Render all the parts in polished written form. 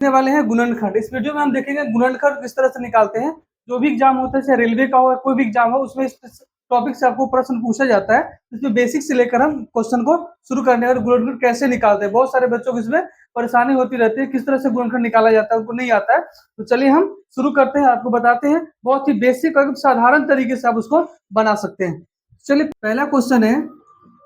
देखने वाले हैं गुणनखंड। इस वीडियो में हम देखेंगे गुणनखंड किस तरह से निकालते हैं। जो भी एग्जाम होता है, चाहे रेलवे का हो या कोई भी एग्जाम हो, उसमें इस टॉपिक से आपको प्रश्न पूछा जाता है। इसमें बेसिक से लेकर हम क्वेश्चन को शुरू करने और गुणनखंड कैसे निकालते हैं। बहुत सारे बच्चों को इसमें परेशानी होती रहती है, किस तरह से गुणनखंड निकाला जाता है, उनको नहीं आता है। तो चलिए हम शुरू करते हैं, आपको बताते हैं। बहुत ही बेसिक और साधारण तरीके से आप उसको बना सकते हैं। चलिए, पहला क्वेश्चन है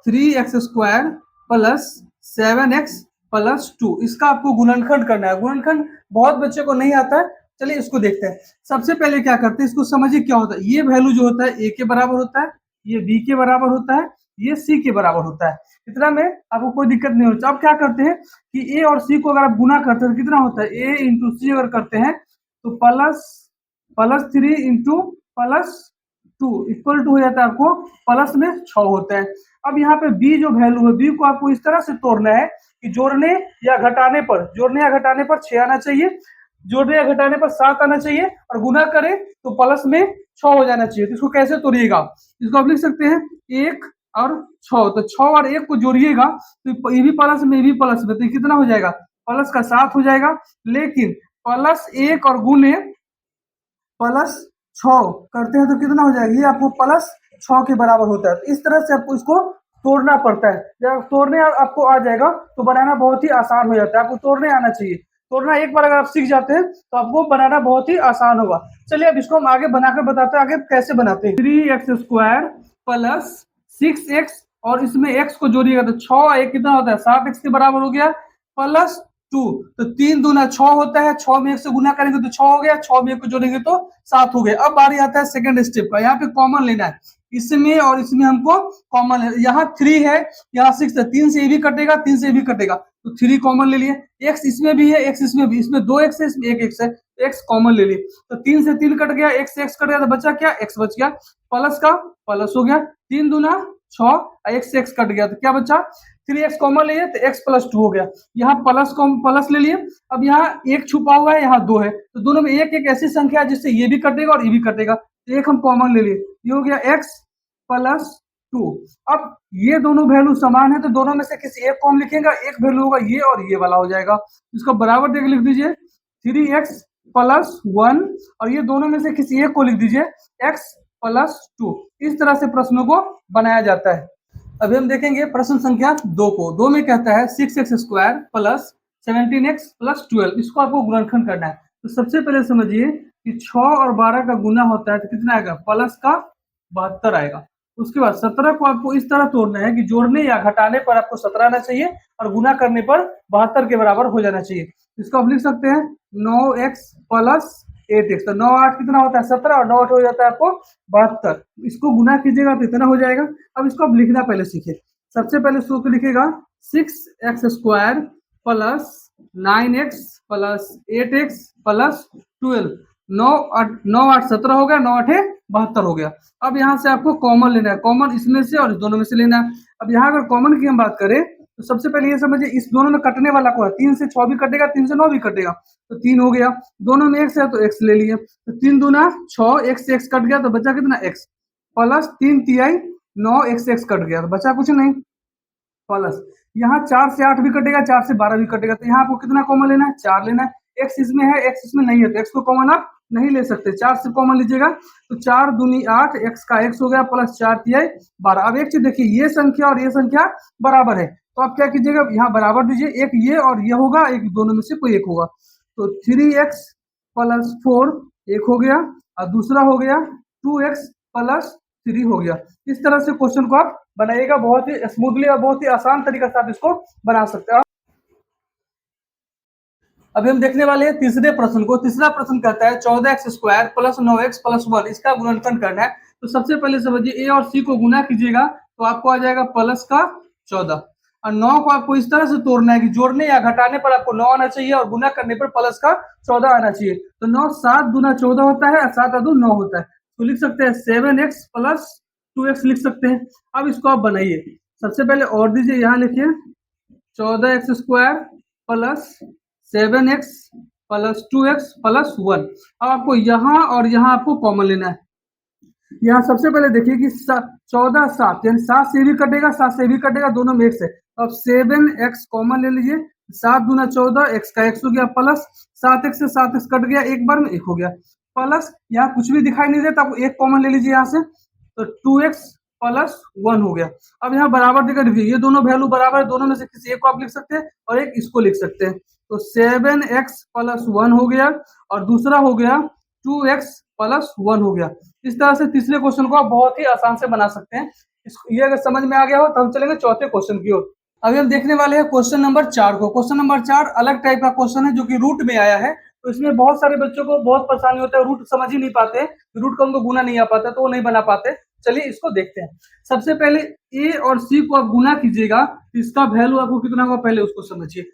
3x² प्लस 7x प्लस 2। इसका आपको गुणनखंड करना है। गुणनखंड बहुत बच्चे को नहीं आता है। चलिए इसको देखते हैं। सबसे पहले क्या करते हैं, इसको समझिए क्या होता है। ये वैल्यू जो होता है ए के बराबर होता है, ये बी के बराबर होता है, ये सी के बराबर होता है। इतना में आपको कोई दिक्कत नहीं होती। अब क्या करते हैं कि ए और सी को अगर आप गुना करते हैं तो कितना होता है, ए इंटू सी अगर करते हैं तो plus 3 into plus 2 equal to हो जाता है आपको प्लस में 6 होता है। अब यहाँ पे बी जो वैल्यू है, बी को आपको इस तरह से तोड़ना है कि जोड़ने या घटाने पर 6 आना चाहिए, जोड़ने या घटाने पर 7 आना चाहिए, और गुना करें तो प्लस में 6 हो जाना चाहिए। तो इसको कैसे तोड़िएगा, इसको आप लिख सकते हैं 1 और 6। तो 6 और 1 को जोड़िएगा तो ये भी प्लस में, ये भी प्लस में, तो कितना हो जाएगा, प्लस का 7 हो जाएगा। लेकिन +1 और गुने +6 करते हैं तो कितना हो जाएगा, ये आपको +6 के बराबर होता है। तो इस तरह से आपको इसको तोड़ना पड़ता है। जब तोड़ने आपको आ जाएगा तो बनाना बहुत ही आसान हो जाता है। आपको तोड़ने आना चाहिए। तोड़ना एक बार अगर आप सीख जाते हैं तो आपको बनाना बहुत ही आसान होगा। चलिए अब इसको हम आगे बनाकर बताते हैं, आगे कैसे बनाते हैं। 3x² प्लस 6x, और इसमें x को जोड़िएगा तो 6 1 कितना होता है, 7x के बराबर हो गया, प्लस 2। तो 3 दूना 6 होता है, 6 में 1 से गुना करेंगे तो 6 हो गया, 6 में 1 को जोड़ेंगे तो 7 हो गया। अब बारी आता है सेकंड स्टेप का। यहाँ पे कॉमन लेना है, इसमें और इसमें हमको कॉमन है। यहाँ 3 है, यहाँ 6 है, 3 से ये भी कटेगा, 3 से ये भी कटेगा, तो 3 कॉमन ले लिए। x इसमें भी है, x इसमें भी, इसमें 2x है, इसमें 1x है, x कॉमन ले लिए। तो 3 से 3 कट गया, x से x कट गया, तो बचा क्या, x बच गया, प्लस का प्लस हो गया। 3 दूना 6, x से x कट गया तो क्या बचा, 3x कॉमन लिए तो x प्लस 2 हो गया। यहाँ प्लस ले लिए। अब यहाँ 1 छुपा हुआ है, यहाँ 2 है, तो दोनों में एक ऐसी संख्या है जिससे ये भी कटेगा और ये भी कटेगा, तो एक हम कॉमन ले लिए, ये हो गया x प्लस 2। अब ये दोनों वैल्यू समान है तो दोनों में से किसी एक को हम लिखेंगे, एक वैल्यू होगा ये और ये वाला हो जाएगा। इसको बराबर देकर लिख दीजिए 3x प्लस 1, और ये दोनों में से किसी एक को लिख दीजिए x प्लस 2। इस तरह से प्रश्नों को बनाया जाता है। अभी हम देखेंगे प्रश्न संख्या 2 को। 2 में कहता है 6x² प्लस 17x प्लस 12। इसको आपको गुणनखंड करना है। तो सबसे पहले समझिए कि 6 और 12 का गुना होता है तो कितना आएगा, प्लस का 72 आएगा। उसके बाद 17 को आपको इस तरह तोड़ना है कि जोड़ने या घटाने पर आपको 17 आना चाहिए और गुना करने पर 72 के बराबर हो जाना चाहिए। इसको आप लिख सकते हैं 9x प्लस 8x। तो 9 8 कितना होता है, 17, और 9 8 हो जाता है आपको 72। इसको गुना कीजिएगा तो इतना हो जाएगा। अब इसको आप लिखना पहले सीखिए। सबसे पहले सूत्र लिखेगा 6x² plus 9x plus 8x plus 12। 9 8 17 हो गया, 9 8 72 हो गया। अब यहाँ से आपको कॉमन लेना है, कॉमन इसमें से और इस दोनों में से लेना है। अब यहाँ अगर कॉमन की हम बात करें तो सबसे पहले ये समझिए इस दोनों में कटने वाला कौन है, 3 से 6 भी कटेगा, 3 से 9 भी कटेगा, तो 3 हो गया। दोनों में x है तो x ले लिए, तो 3 दूना 6, x से x कट गया तो बचा कितना, x प्लस 3 तिहाई 9, x से x कट गया तो बचा कुछ नहीं, प्लस यहाँ 4 से 8 भी कटेगा, 4 से 12 भी कटेगा, तो यहाँ आपको कितना कॉमन लेना है, 4 लेना है। x इसमें है, x इसमें नहीं है, तो x को कॉमन आप नहीं ले सकते, 4 से कॉमन लीजिएगा तो 4 दूनी 8, x का x हो गया प्लस 4 तिहाई 12। अब एक चीज देखिए, ये संख्या और ये संख्या बराबर है, तो आप क्या कीजिएगा, यहाँ बराबर दीजिए, एक ये और ये होगा, एक दोनों में से कोई एक होगा। तो 3x प्लस 4 एक हो गया, और दूसरा हो गया 2x प्लस 3 हो गया। इस तरह से क्वेश्चन को आप बनाइएगा, बहुत ही स्मूथली और बहुत ही आसान तरीका से आप इसको बना सकते हैं। अभी हम देखने वाले हैं तीसरे प्रश्न को। तीसरा प्रश्न कहता है 14x² प्लस 9x प्लस 1, इसका गुणनखंड करना है। तो सबसे पहले समझिए, a और c को गुना कीजिएगा तो आपको आ जाएगा प्लस का 14, और 9 को आपको इस तरह से तोड़ना है कि जोड़ने या घटाने पर आपको 9 आना चाहिए और गुना करने पर प्लस का 14 आना चाहिए। तो 9 7 दूना 14 होता है और 7 2 9 होता है, तो लिख सकते हैं 7x प्लस 2x लिख सकते हैं। अब इसको आप बनाइए, सबसे पहले और दीजिए, यहाँ लिखिए 14x² plus 7x plus 2x plus 1। अब आपको यहाँ और यहाँ आपको कॉमन लेना है। यहाँ सबसे पहले देखिए कि 14 7, यानी 7 से भी कटेगा, 7 से भी कटेगा, दोनों में x है। अब 7x कॉमन ले लीजिए, 7 दूना 14, एक्स का एक्स हो गया प्लस 7x से 7x कट गया, एक बार में एक हो गया प्लस, यहाँ कुछ भी दिखाई नहीं देता, आपको एक कॉमन ले लीजिए यहाँ से, तो 2x प्लस 1 हो गया। अब यहाँ बराबर देकर देखिए, ये दोनों वैल्यू बराबर है, दोनों में से किसी एक को आप लिख सकते हैं और एक इसको लिख सकते हैं, तो 7x प्लस 1 हो गया और दूसरा हो गया 2x प्लस 1 हो गया। इस तरह से तीसरे क्वेश्चन को आप बहुत ही आसान से बना सकते हैं। ये अगर समझ में आ गया हो तो हम चलेंगे चौथे क्वेश्चन की ओर। अभी हम देखने वाले हैं क्वेश्चन नंबर 4 को। क्वेश्चन नंबर 4 अलग टाइप का क्वेश्चन है जो कि रूट में आया है, तो इसमें बहुत सारे बच्चों को बहुत परेशानी होता है, रूट समझ ही नहीं पाते, रूट का उनको गुना नहीं आ पाता तो वो नहीं बना पाते। चलिए इसको देखते हैं। सबसे पहले ए और सी को आप गुना कीजिएगा, इसका वैल्यू आपको कितना होगा पहले उसको समझिए।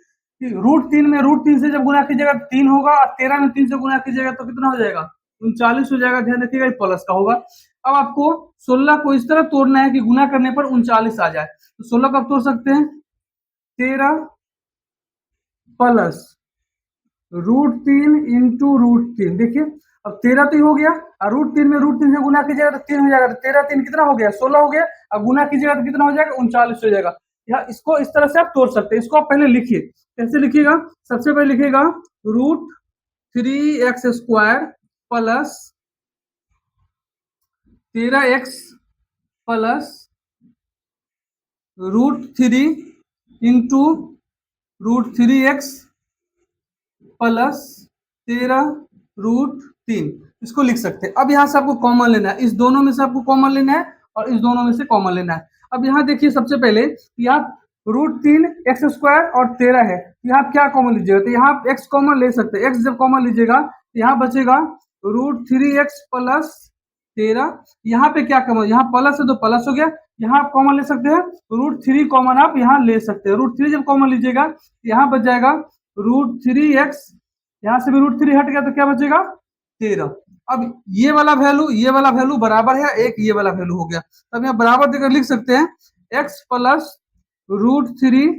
रूट 3 में रूट 3 से जब गुना कीजिएगा 3 होगा, और 13 में 3 से गुना कीजिएगा तो कितना हो जाएगा 39 हो जाएगा। ध्यान रखिएगा ये प्लस का होगा। अब आपको 16 को इस तरह तोड़ना है कि गुना करने पर 39 आ जाए, तो 16 को आप तोड़ सकते हैं 13 प्लस √3 इंटू √3। देखिए अब 13 तो हो गया और √3 में √3 से गुना कीजिएगा तो 3 हो जाएगा, तो 13 3 कितना हो गया 16 हो गया, और गुना कीजिएगा तो कितना हो जाएगा 39 हो जाएगा। यहाँ इसको इस तरह से आप तोड़ सकते हैं। इसको आप पहले लिखिए, कैसे लिखिएगा, सबसे पहले लिखिएगा √3x² plus 13x plus √3 into √3x plus 13√3, इसको लिख सकते हैं। अब यहाँ से आपको कॉमन लेना है, इस दोनों में से आपको कॉमन लेना है और इस दोनों में से कॉमन लेना है। अब यहाँ देखिए सबसे पहले यहाँ √3x² और 13 है, यहाँ आप क्या कॉमन लीजिएगा, तो यहाँ आप x कॉमन ले सकते हैं। x जब कॉमन लीजिएगा तो यहाँ बचेगा √3x प्लस 13, यहाँ पे क्या कॉमन, यहाँ प्लस है तो प्लस हो गया, यहाँ आप कॉमन ले सकते हैं √3 कॉमन आप यहाँ ले सकते हैं। √3 जब कॉमन लीजिएगा यहाँ बच जाएगा √3x, यहाँ से भी √3 हट गया तो क्या बचेगा 13। अब ये वाला वैल्यू बराबर है एक ये वाला वैल्यू हो गया, तब यहाँ बराबर देकर लिख सकते हैं x plus √3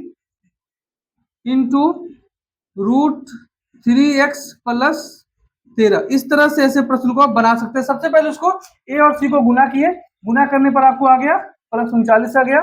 into √3x plus 13। इस तरह से ऐसे प्रश्न को आप बना सकते हैं। सबसे पहले उसको ए और सी को गुना किए, गुना करने पर आपको आ गया प्लस 39 आ गया।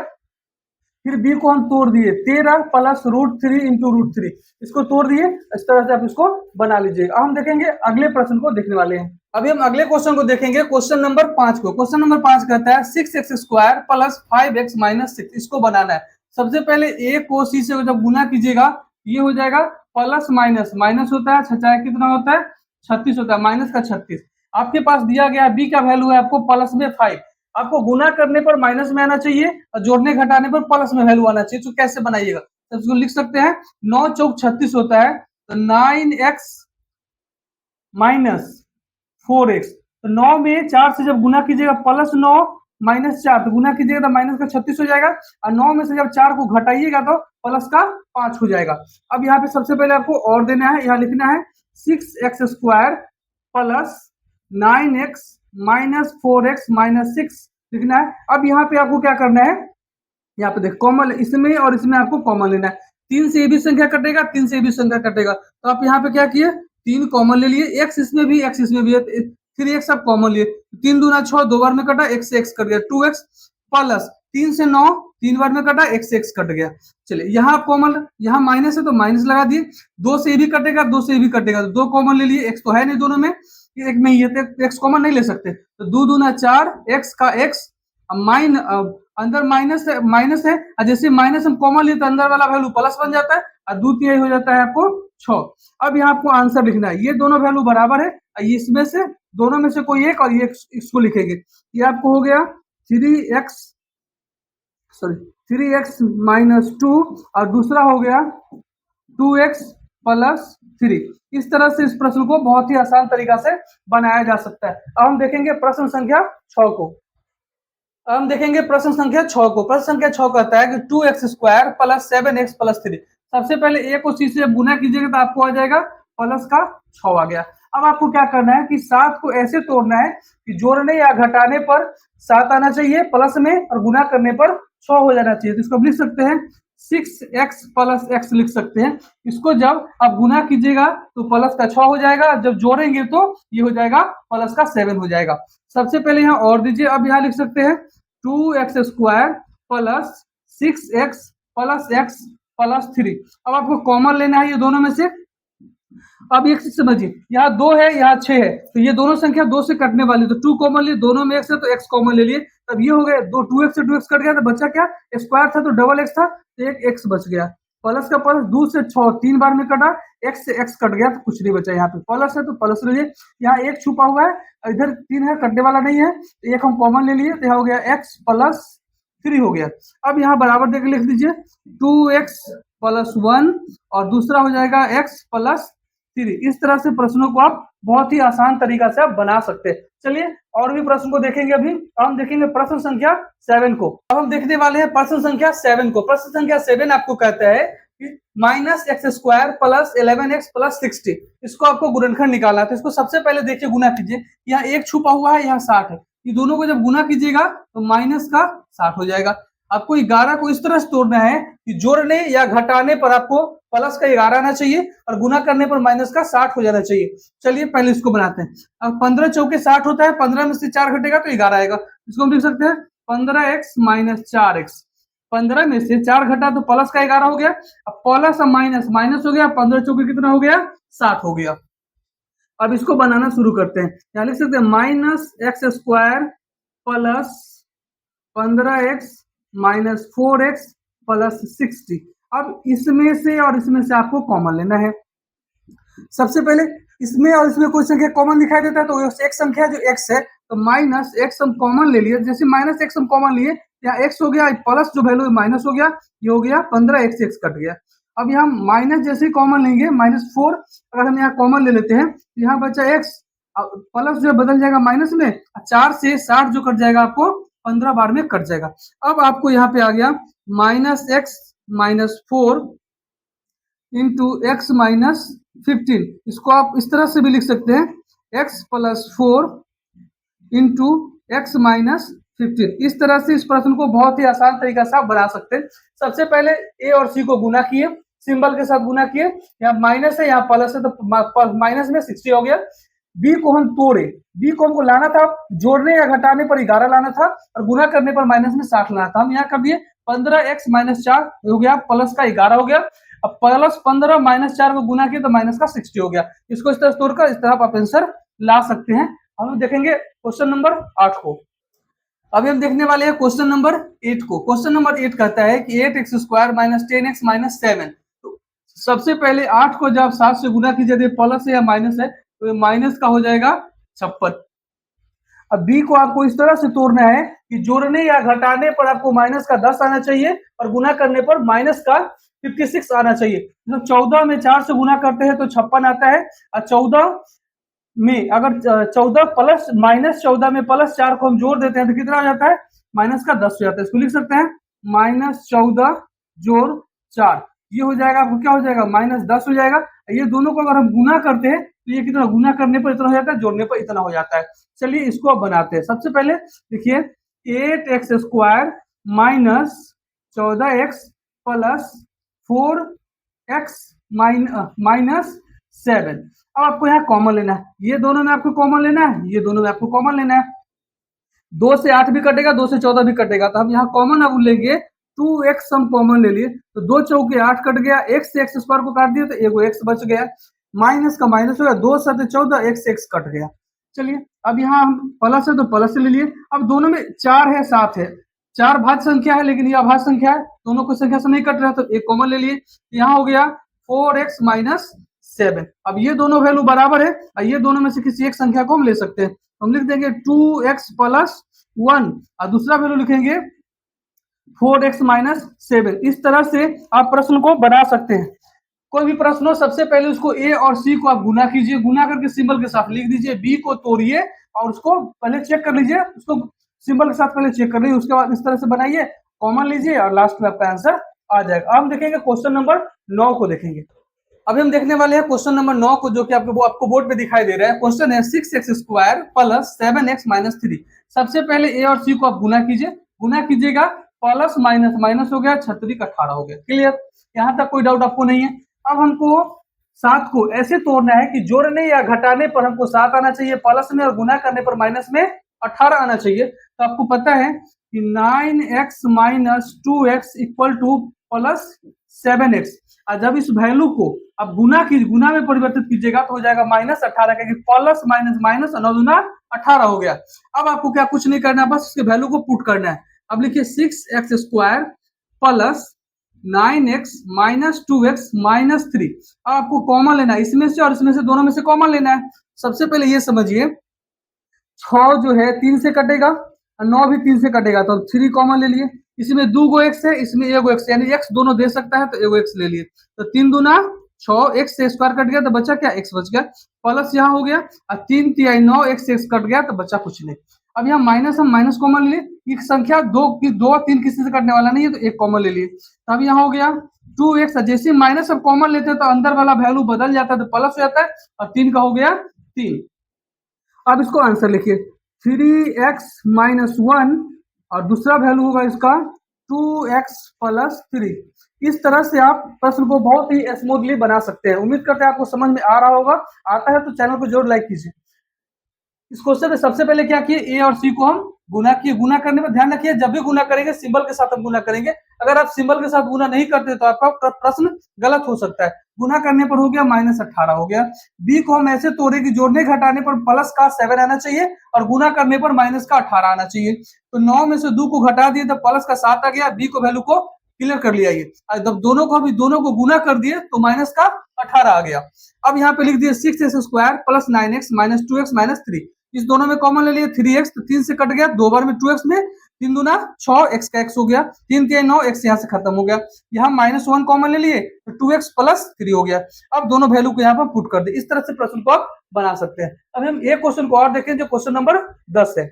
फिर बी को हम तोड़ दिए 13 प्लस √3 इंटू √3, इसको तोड़ दिए। इस तरह से आप इसको बना लीजिए। अब हम देखेंगे अगले प्रश्न को देखने वाले हैं। अभी हम अगले क्वेश्चन को देखेंगे, क्वेश्चन नंबर 5 को। क्वेश्चन नंबर 5 कहता है 6x² प्लस 5x माइनस 6, इसको बनाना है। सबसे पहले ए को सी से जब गुना कीजिएगा ये हो जाएगा प्लस माइनस, माइनस होता है छचाए कितना होता है 36 होता है, माइनस का 36। आपके पास दिया गया बी का वैल्यू है आपको प्लस में 5, आपको गुना करने पर माइनस में आना चाहिए और जोड़ने घटाने पर प्लस में वैल्यू आना चाहिए। तो कैसे बनाइएगा, तो इसको लिख सकते हैं 9 चौक 36 होता है, तो 9x माइनस 4x, तो 9 में 4 से जब गुना कीजिएगा प्लस 9 माइनस 4, तो गुना कीजिएगा तो माइनस का 36 हो जाएगा, और 9 में से जब 4 को घटाइएगा तो प्लस का 5 हो जाएगा। अब यहाँ पे सबसे पहले आपको और देना है, यहाँ लिखना है 6x² plus 9x minus 4x minus 6 लिखना है। अब यहाँ पे आपको क्या करना है, यहाँ पे देख कॉमन, इसमें और इसमें आपको कॉमन लेना है। 3 से ये भी संख्या कटेगा, 3 से ये भी संख्या कटेगा, तो आप यहाँ पे क्या किए 3 कॉमन ले लिए, x इसमें भी x इसमें भी है, 3x आप कॉमन लिए, 3 दूना 6 दो बार में कटा, x से x कट गया 2x प्लस 3 से 9 3 बार में कटा, x से x कट गया। चलिए यहाँ कॉमन, यहाँ माइनस है तो माइनस लगा दिए, 2 से ये भी कटेगा 2 से ये भी कटेगा, तो 2 कॉमन ले लिए, x तो है नहीं दोनों में, एक में ही है तो x कॉमन नहीं ले सकते, तो 2 दूना 4 x का x, अंदर माइनस है और जैसे माइनस हम कॉमन लिए तो अंदर वाला वैल्यू प्लस बन जाता है और द्वितीय हो जाता है आपको 6। अब यहाँ आपको आंसर लिखना है, ये दोनों वैल्यू बराबर है, इसमें से दोनों में से कोई एक और ये इसको लिखेंगे। ये आपको हो गया 3x माइनस 2 और दूसरा हो गया 2x प्लस 3। इस तरह से इस प्रश्न को बहुत ही आसान तरीका से बनाया जा सकता है। अब हम देखेंगे प्रश्न संख्या 6 को। हम देखेंगे प्रश्न संख्या 6 को। प्रश्न संख्या 6 कहता है कि 2x² प्लस 7x प्लस 3। सबसे पहले ए को सी से गुना कीजिएगा तो आपको आ जाएगा प्लस का 6 आ गया। अब आपको क्या करना है कि 7 को ऐसे तोड़ना है कि जोड़ने या घटाने पर 7 आना चाहिए प्लस में और गुना करने पर 6 हो जाना चाहिए। तो इसको लिख सकते हैं 6x प्लस x लिख सकते हैं। इसको जब आप गुना कीजिएगा तो प्लस का 6 हो जाएगा, जब जोड़ेंगे तो ये हो जाएगा प्लस का 7 हो जाएगा। सबसे पहले यहाँ और दीजिए, अब यहाँ लिख सकते हैं 2x² plus 6x plus x +3। अब आपको कॉमन लेना है ये दोनों में से। अब एक चीज समझिए, यहाँ 2 है, यहाँ 6 है, तो ये दोनों संख्या 2 से कटने वाली, तो 2 कॉमन लिए, दोनों में x है तो x कॉमन ले लिए, तब ये हो गया 2x से 2x कट गया, तो बचा क्या, स्क्वायर था तो डबल x था, तो एक x बच गया। प्लस का प्लस 2 से 6 3 बार में कटा, x से x कट गया तो कुछ नहीं बचा। यहाँ पे प्लस है तो प्लस ले लिए, यहाँ एक छुपा हुआ है, इधर 3 है, कटने वाला नहीं है, तो एक हम कॉमन ले लिए, तो यहाँ हो गया x + 3 हो गया। अब यहाँ बराबर देकर लिख दीजिए 2x + 1 और दूसरा हो जाएगा x + 3। इस तरह से प्रश्नों को आप बहुत ही आसान तरीका से आप बना सकते हैं। चलिए और भी प्रश्न को देखेंगे। अभी हम देखेंगे प्रश्न संख्या 7 को। अब हम देखने वाले हैं प्रश्न संख्या 7 को। प्रश्न संख्या 7 आपको कहता है कि -x² + 11x + 60, इसको आपको गुणनखंड निकालना है। तो इसको सबसे पहले देखिए गुना कीजिए, यहाँ एक छुपा हुआ है, यहाँ 60 है, ये दोनों को जब गुना कीजिएगा तो माइनस का 60 हो जाएगा। आपको 11 को इस तरह से तोड़ना है कि जोड़ने या घटाने पर आपको प्लस का 11 आना चाहिए और गुना करने पर माइनस का 60 हो जाना चाहिए। चलिए पहले इसको बनाते हैं। अब 15 चौके 60 होता है, 15 में से 4 घटेगा तो 11 आएगा। इसको हम लिख सकते हैं 15x - 4x। 15 में से 4 घटा तो प्लस का 11 हो गया। अब प्लस और माइनस, माइनस हो गया, 15 चौके कितना हो गया, 60 हो गया। अब इसको बनाना शुरू करते हैं। यहाँ लिख सकते हैं -x² + 15x - 4x + 60। अब इसमें से और इसमें से आपको कॉमन लेना है। सबसे पहले इसमें और इसमें कोई संख्या कॉमन दिखाई देता है तो एक संख्या जो x है, तो -x हम कॉमन ले लिए। जैसे -x हम कॉमन लिए, यहाँ x हो गया, प्लस जो वैल्यू माइनस हो गया, ये हो गया 15x, x कट गया। अब यहाँ माइनस जैसे ही कॉमन लेंगे, -4 अगर हम यहाँ कॉमन ले लेते हैं, तो यहाँ बचा x, प्लस जो बदल जाएगा माइनस में, 4 से 60 जो कट जाएगा आपको 15 बार में कट जाएगा। अब आपको यहाँ पे आ गया -x - 4 × x - 15। इसको आप इस तरह से भी लिख सकते हैं, x + 4 × x - 15। इस तरह से इस प्रश्न को बहुत ही आसान तरीका से आप बना सकते हैं। सबसे पहले a और c को गुना किए, सिंबल के साथ गुना किए, यहाँ माइनस है, यहाँ प्लस है, तो माइनस में 60 हो गया। b को हम तोड़े, b को हमको लाना था, जोड़ने या घटाने पर 11 लाना था और गुना करने पर माइनस में 60 लाना था। हम यहाँ कर दिए 15x - 4 हो गया, प्लस का 11 हो गया। अब प्लस 15 - 4 को गुना किया तो माइनस का 60 हो गया। इसको इस तरह तोड़कर इस तरह आप आंसर ला सकते हैं। हम देखेंगे क्वेश्चन नंबर 8 को। अभी हम देखने वाले हैं क्वेश्चन नंबर 8 को। क्वेश्चन नंबर 8 कहता है कि 8x² - 10x - 7। तो सबसे पहले 8 को जब 7 से गुना कीजिए, प्लस है या माइनस है, तो ये माइनस का हो जाएगा 56। अब b को आपको इस तरह से तोड़ना है कि जोड़ने या घटाने पर आपको माइनस का 10 आना चाहिए और गुना करने पर माइनस का 56 आना चाहिए। तो 14 में 4 से गुना करते हैं तो 56 आता है, और 14 में अगर 14 प्लस -14 में +4 को हम जोड़ देते हैं तो कितना हो जाता है, माइनस का 10 हो जाता है। इसको लिख सकते हैं -14 + 4, ये हो जाएगा आपको, क्या हो जाएगा, -10 हो जाएगा। ये दोनों को अगर हम गुना करते हैं तो ये कितना, गुना करने पर इतना हो जाता है, जोड़ने पर इतना हो जाता है। चलिए इसको अब बनाते हैं। सबसे पहले देखिए 8x² - 14x + 4x - 7। अब आपको यहाँ कॉमन लेना है, ये दोनों में आपको कॉमन लेना है, ये दोनों में आपको कॉमन लेना है। 2 से 8 भी कटेगा, 2 से 14 भी कटेगा, तो हम यहाँ कॉमन अब लेंगे 2x हम कॉमन ले लिए, तो 2 चौके 8 कट गया, x से x² को काट दिया तो एगो x बच गया, माइनस का माइनस हो गया, 2 × 7 = 14, x से x कट गया। चलिए अब यहाँ हम प्लस है तो प्लस से ले लिए। अब दोनों में 4 है 7 है, 4 भाज्य संख्या है लेकिन ये अभाज्य संख्या है, दोनों को संख्या से नहीं कट रहा, तो एक कॉमन ले लिए। यहाँ हो गया 4x - 7। अब ये दोनों वैल्यू बराबर है और ये दोनों में से किसी एक संख्या को हम ले सकते हैं। हम लिख देंगे 2x + 1 और दूसरा वैल्यू लिखेंगे 4x - 7। इस तरह से आप प्रश्न को बना सकते हैं। कोई भी प्रश्न हो, सबसे पहले उसको a और c को आप गुना कीजिए, गुना करके सिंबल के साथ लिख दीजिए, b को तोड़िए और उसको पहले चेक कर लीजिए, उसको सिंबल के साथ पहले चेक कर लीजिए, उसके बाद इस तरह से बनाइए, कॉमन लीजिए और लास्ट में आपका आंसर आ जाएगा। अब हम देखेंगे क्वेश्चन नंबर 9 को देखेंगे। अभी हम देखने वाले हैं क्वेश्चन नंबर 9 को, जो कि आपको बोर्ड पे दिखाई दे रहा है। क्वेश्चन है 6x² + 7x - 3। सबसे पहले a और c को आप गुना कीजिए, गुना कीजिएगा, प्लस माइनस माइनस हो गया, 36 18 हो गया। क्लियर, यहाँ तक कोई डाउट आपको नहीं है। अब हमको 7 को ऐसे तोड़ना है कि जोड़ने या घटाने पर हमको 7 आना चाहिए प्लस में और गुना करने पर माइनस में 18 आना चाहिए। तो आपको पता है कि 9x - 2x = 7x। और जब इस वैल्यू को अब गुना में परिवर्तित कीजिएगा तो हो जाएगा -18, क्योंकि प्लस माइनस माइनस 9 दूना 18 हो गया। अब आपको क्या कुछ नहीं करना है, बस इसके वैल्यू को पुट करना है। अब लिखिए 6x² plus 9x minus 2x minus 3। अब आपको कॉमन लेना है इसमें से और इसमें से, दोनों में से कॉमन लेना है। सबसे पहले ये समझिए 6 जो है 3 से कटेगा और 9 भी 3 से कटेगा, तो 3 कॉमन ले लिए। इसमें 2 x है, इसमें 1 x, यानी x दोनों दे सकता है तो 1 x ले लिए। तो 3 दूना 6, x से स्क्वायर कट गया तो बचा क्या, x बच गया। प्लस यहाँ हो गया और 3 तिहाई 9, x से x कट गया तो बचा कुछ नहीं। अब यहाँ माइनस, हम माइनस कॉमन ले लिए। एक संख्या 2 3 किसी से कटने वाला नहीं है तो 1 कॉमन ले लिए। तो अब यहाँ हो गया 2x। जैसे माइनस अब कॉमन लेते हैं तो अंदर वाला वैल्यू बदल जाता है तो प्लस हो जाता है और 3 का हो गया 3। अब इसको आंसर लिखिए 3x माइनस 1 और दूसरा वैल्यू होगा इसका 2x प्लस 3। इस तरह से आप प्रश्न को बहुत ही स्मूथली बना सकते हैं। उम्मीद करते हैं आपको समझ में आ रहा होगा। आता है तो चैनल को जरूर लाइक कीजिए। इस क्वेश्चन में सबसे पहले क्या किए, ए और सी को हम गुना किए। गुना करने में ध्यान रखिए जब भी गुना करेंगे सिंबल के साथ हम गुना करेंगे। अगर आप सिंबल के साथ गुना नहीं करते तो आपका प्रश्न गलत हो सकता है। गुना करने पर हो गया -18 हो गया। बी को हम ऐसे तोड़े कि जोड़ने घटाने पर प्लस का 7 आना चाहिए और गुना करने पर माइनस का 18 आना चाहिए। तो 9 में से 2 को घटा दिए तो प्लस का 7 आ गया। बी को वैल्यू को क्लियर कर लिया। ये जब दोनों को गुना कर दिए तो माइनस का 18 आ गया। अब यहाँ पे लिख दिए 6x² plus 9x minus 2x minus 3। इस दोनों में कॉमन ले लिए 3x, तो 3 से कट गया, 2 बार में 2x में 3 दूना 6, x का x हो गया। 3 तिहाई 9, x यहाँ से खत्म हो गया। यहाँ -1 कॉमन ले लिए तो 2x प्लस 3 हो गया। अब दोनों वैल्यू को यहाँ पर पुट कर दे। इस तरह से प्रश्न को आप बना सकते हैं। अब हम एक क्वेश्चन को और देखें जो क्वेश्चन नंबर 10 है।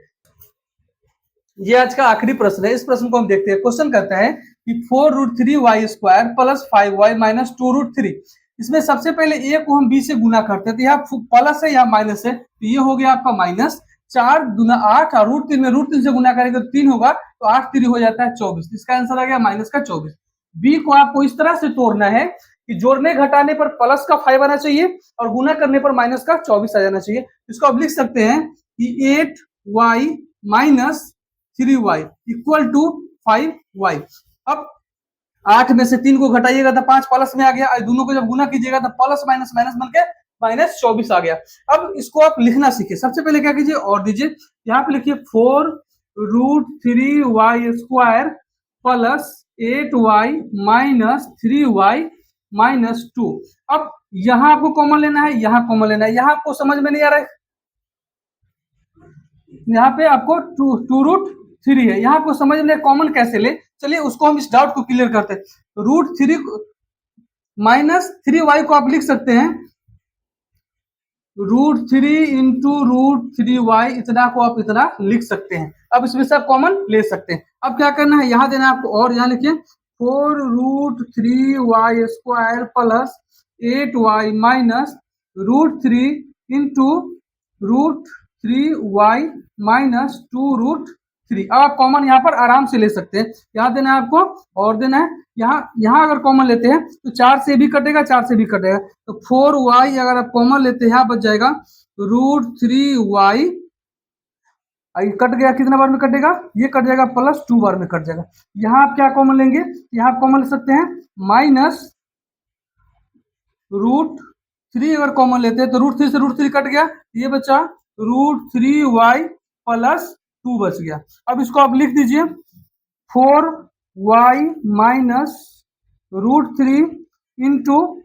ये आज का आखिरी प्रश्न है। इस प्रश्न को हम देखते हैं। क्वेश्चन कहता है कि 4√3y² प्लस 5y माइनस 2√3। इसमें सबसे पहले ए को हम बी से गुना करते हैं तो यहाँ प्लस है, यहाँ माइनस है, तो ये हो गया आपका माइनस। 4 दूना 8 और √3 में √3 से गुना करेंगे तो 3 होगा, तो 8 3 हो जाता है 24। इसका आंसर आ गया माइनस का 24। बी को आपको इस तरह से तोड़ना है कि जोड़ने घटाने पर प्लस का 5 आना चाहिए और गुना करने पर माइनस का 24 आ जाना चाहिए। इसको आप लिख सकते हैं कि 8y minus 3y equal to 5y। अब 8 में से 3 को घटाइएगा तो 5 प्लस में आ गया। दोनों को जब गुना कीजिएगा तो प्लस माइनस माइनस बन के -24 आ गया। अब इसको आप लिखना सीखिए। सबसे पहले क्या कीजिए और दीजिए, यहाँ पे लिखिए 4√3y² plus 8y minus 3y minus 2। अब यहाँ आपको कॉमन लेना है, यहाँ कॉमन लेना है। यहाँ आपको समझ में नहीं आ रहा है, यहाँ पे आपको 2√3 है, यहाँ आपको समझ में कॉमन कैसे ले। चलिए उसको हम इस डाउट को क्लियर करते हैं। √3 माइनस 3y को आप लिख सकते हैं √3 इंटू √3y, इतना को आप इतना लिख सकते हैं। अब इसमें से आप कॉमन ले सकते हैं। अब क्या करना है, यहाँ देना है आपको और यहाँ लिखिए 4√3y² plus 8y minus √3 into √3y minus 2√3। अब आप कॉमन यहाँ पर आराम से ले सकते हैं। यहाँ देना है आपको और देना है यहाँ अगर कॉमन लेते हैं तो 4 से भी कटेगा, 4 से भी कटेगा, तो 4y अगर आप कॉमन लेते हैं यहाँ बच जाएगा √3y। कट गया, कितना बार में कटेगा, ये कट जाएगा प्लस 2 बार में कट जाएगा। यहाँ आप क्या कॉमन लेंगे, यहाँ आप कॉमन ले सकते हैं माइनस √3 अगर कॉमन लेते हैं तो √3 से √3 कट गया, ये बचा √3y प्लस 2 बच गया। अब इसको आप लिख दीजिए 4y minus √3 into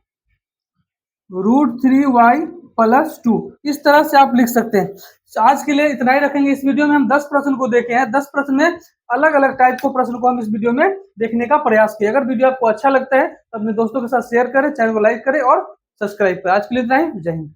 √3y plus 2। इस तरह से आप लिख सकते हैं। आज के लिए इतना ही रखेंगे। इस वीडियो में हम 10 प्रश्न को देखे हैं। 10 प्रश्न में अलग अलग टाइप को प्रश्न को हम इस वीडियो में देखने का प्रयास किए। अगर वीडियो आपको अच्छा लगता है तो अपने दोस्तों के साथ शेयर करें, चैनल को लाइक करें और सब्सक्राइब करें। आज के लिए इतना ही। जय हिंद।